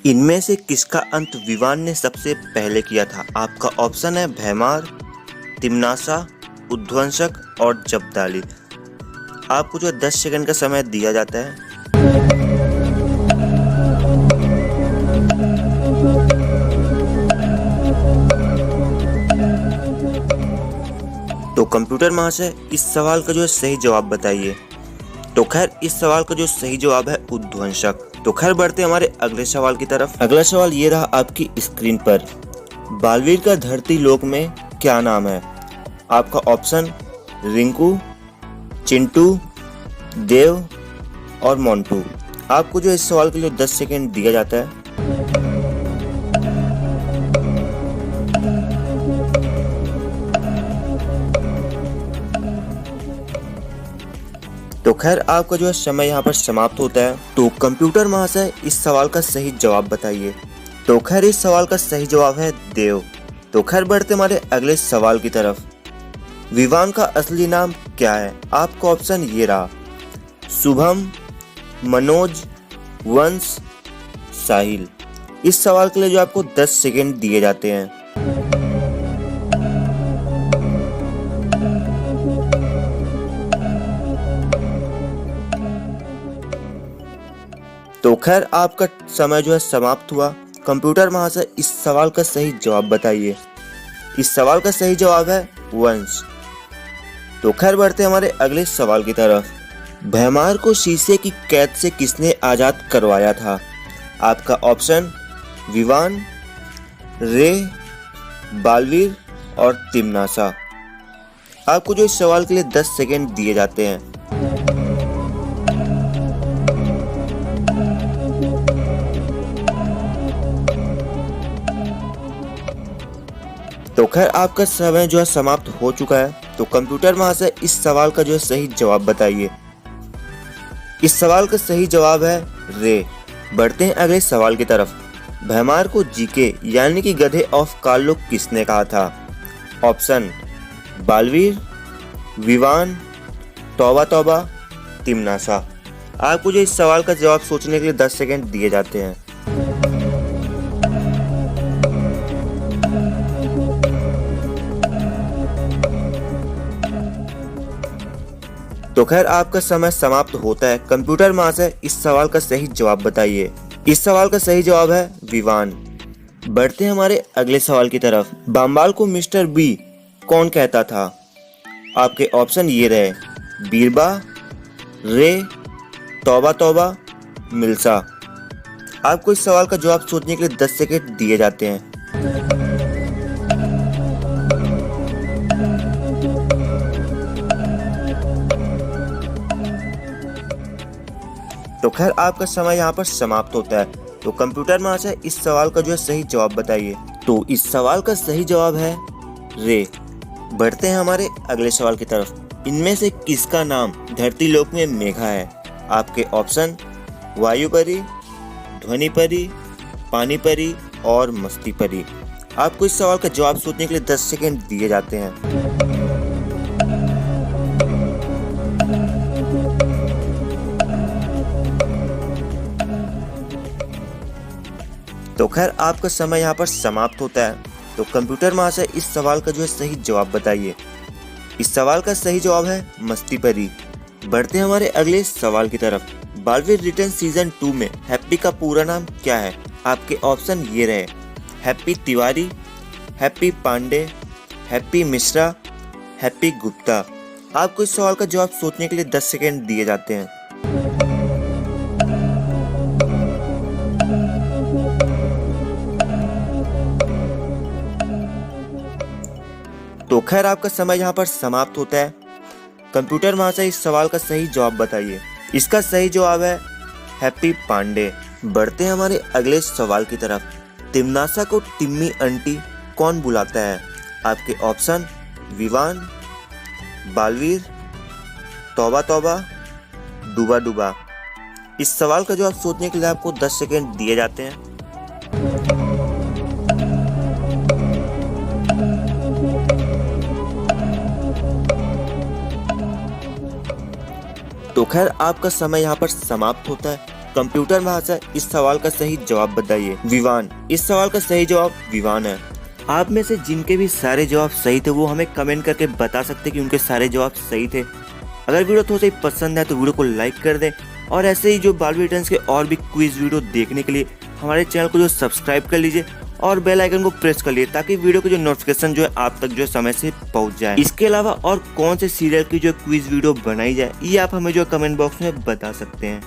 इनमें से किसका अंत विवान ने सबसे पहले किया था? आपका ऑप्शन है भैमार, तिम्नासा, उध्वंसक और जब्दाली। आपको जो 10 सेकंड का समय दिया जाता है। तो कंप्यूटर महाशय इस सवाल का जो है सही जवाब बताइए। तो खैर इस सवाल का जो सही जवाब है उध्वंसक। तो खैर बढ़ते हमारे अगले सवाल की तरफ। अगला सवाल ये रहा आपकी स्क्रीन पर। बालवीर का धरती लोक में क्या नाम है? आपका ऑप्शन रिंकू, चिंटू, देव और मोंटू। आपको जो इस सवाल के लिए 10 सेकंड दिया जाता है। तो खैर आपका जो है समय यहाँ पर समाप्त होता है। तो कंप्यूटर महाशय इस सवाल का सही जवाब बताइए। तो खैर इस सवाल का सही जवाब है देव। तो खैर बढ़ते हमारे अगले सवाल की तरफ। विवान का असली नाम क्या है? आपका ऑप्शन ये रहा शुभम, मनोज, वंश, साहिल। इस सवाल के लिए जो आपको 10 सेकंड दिए जाते हैं। तो खैर आपका समय जो है समाप्त हुआ। कंप्यूटर महाशय इस सवाल का सही जवाब बताइए। इस सवाल का सही जवाब है वंश। तो खैर बढ़ते हमारे अगले सवाल की तरफ। भैमार को शीशे की कैद से किसने आजाद करवाया था? आपका ऑप्शन विवान, रे, बालवीर और तिम्नासा। आपको जो इस सवाल के लिए 10 सेकंड दिए जाते हैं। तो खैर आपका समय जो है समाप्त हो चुका है। तो कंप्यूटर महाशय इस सवाल का जो है सही जवाब बताइए। इस सवाल का सही जवाब है रे। बढ़ते हैं अगले सवाल की तरफ। भैमार को जीके यानी कि गधे ऑफ कालोक किसने कहा था? ऑप्शन बालवीर, विवान, तौबा तौबा, तिम्नासा। आपको जो इस सवाल का जवाब सोचने के लिए 10 सेकंड दिए जाते हैं। तो खैर आपका समय समाप्त होता है। कंप्यूटर महाशय इस सवाल का सही जवाब बताइए। इस सवाल का सही जवाब है विवान। बढ़ते हैं हमारे अगले सवाल की तरफ। बाम्बाल को मिस्टर बी कौन कहता था? आपके ऑप्शन ये रहे बीरबा, रे, तौबा तौबा, मिल्सा। आपको इस सवाल का जवाब सोचने के लिए 10 सेकंड दिए जाते हैं। तो खैर आपका समय यहाँ पर समाप्त होता है। तो कंप्यूटर महाशय इस सवाल का जो है सही जवाब बताइए। तो इस सवाल का सही जवाब है रे। बढ़ते हैं हमारे अगले सवाल की तरफ। इनमें से किसका नाम धरती लोक में मेघा है? आपके ऑप्शन वायु परी, ध्वनि परी, पानी परी और मस्ती परी। आपको इस सवाल का जवाब सोचने के लिए 10 सेकंड दिए जाते हैं। तो खैर आपका समय यहाँ पर समाप्त होता है। तो कंप्यूटर महाशय इस सवाल का जो है सही जवाब बताइए। इस सवाल का सही जवाब है मस्ती परी। बढ़ते हैं हमारे अगले सवाल की तरफ। बालवीर रिटर्न सीजन 2 में हैप्पी का पूरा नाम क्या है? आपके ऑप्शन ये रहे happy Tiwari, happy Pandey, happy Mishra, happy Gupta. आपको इस सवाल का जवाब सोचने के लिए 10 सेकंड दिए जाते हैं। तो खैर आपका समय यहाँ पर समाप्त होता है। कंप्यूटर महाशय इस सवाल का सही जवाब बताइए। इसका सही जवाब है हैप्पी पांडे। बढ़ते हैं हमारे अगले सवाल की तरफ। तिम्नासा को टिम्मी आंटी कौन बुलाता है? आपके ऑप्शन विवान, बालवीर, तौबा तौबा, डूबा डूबा। इस सवाल का जवाब सोचने के लिए आपको 10 सेकंड दिए जाते हैं। तो खैर आपका समय यहाँ पर समाप्त होता है। कंप्यूटर महाशय इस सवाल का सही जवाब बताइए। विवान, इस सवाल का सही जवाब विवान है। आप में से जिनके भी सारे जवाब सही थे वो हमें कमेंट करके बता सकते कि उनके सारे जवाब सही थे। अगर वीडियो थोड़ा सा पसंद है तो वीडियो को लाइक कर दें और ऐसे ही जो बारहवीं रिटर्न्स के और भी क्विज वीडियो देखने के लिए हमारे चैनल को जो सब्सक्राइब कर लीजिए और बेल आइकन को प्रेस कर लिए ताकि वीडियो की जो नोटिफिकेशन जो है आप तक जो समय से पहुंच जाए। इसके अलावा और कौन से सीरियल की जो क्विज वीडियो बनाई जाए ये आप हमें जो कमेंट बॉक्स में बता सकते हैं।